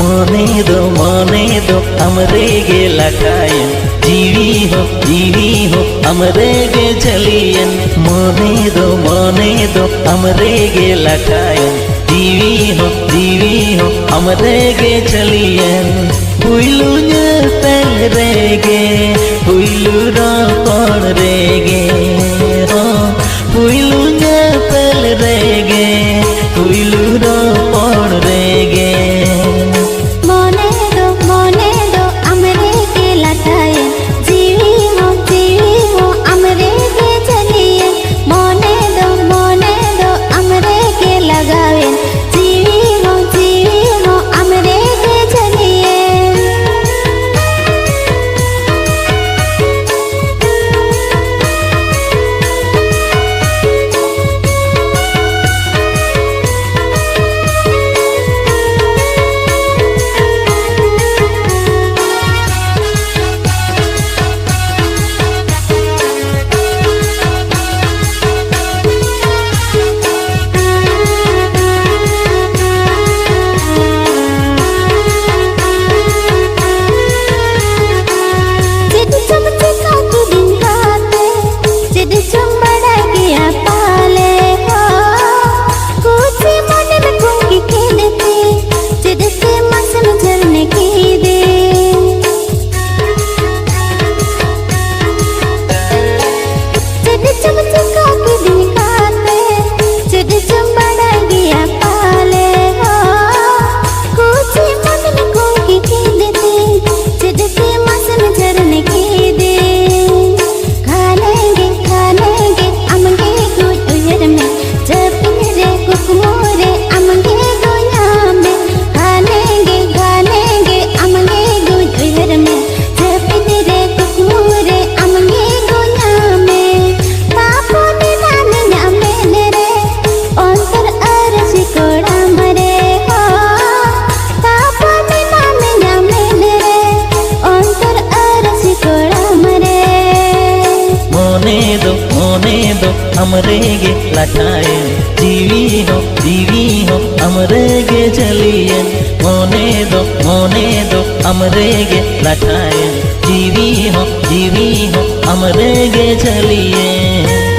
मोने दो हमरे गे लटायन जीवी हो हमरे गे चलियन मोने दो हमरे गे लटायन जीवी हो हमरे गे चलियन हुइलु nyepel rege हुइलु रोपण रेगे हुइलु nyepel rege हुइलु रोपण रेगे मोने दो हमरे गे लटायन जीवी हो हमरे गे चलियन मोने दो हमरे गे लगावेन जीवी हो हमरे गे चलियन मोने दो हमरे गे लटायन जीवी हो हमरे गे चलियन मोने दो हमरे गे लटायन जीवी हो हमरे गे चलियन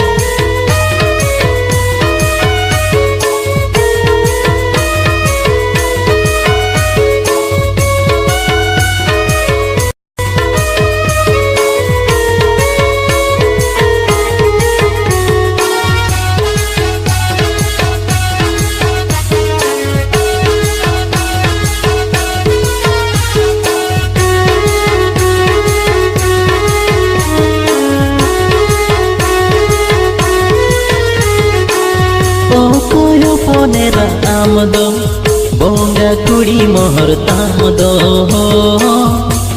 ponera amdo bonga kuri mohor tamdo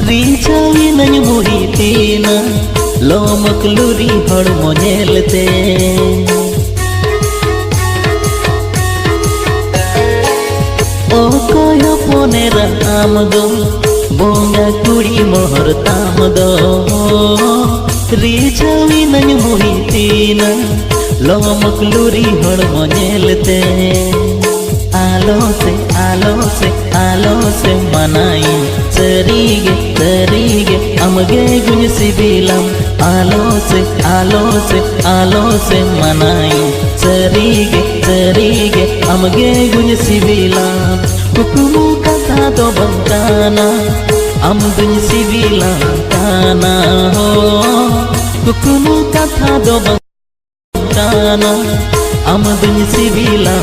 richawi nany muhitina lomak luri hor monyelte o koyo ponera amdo bonga kuri mohor tamdo richawi nany muhitina लोमक लूरी हड़ मनेलते आलो से मनाई तरीगे अमगे गुन सिबिलम आलो से मनाई तरीगे अमगे गुन सिबिलम हुकुमु कथा तो बंकाना अम गुन सिबिलम काना हो हुकुमु कथा तो Am dun sibila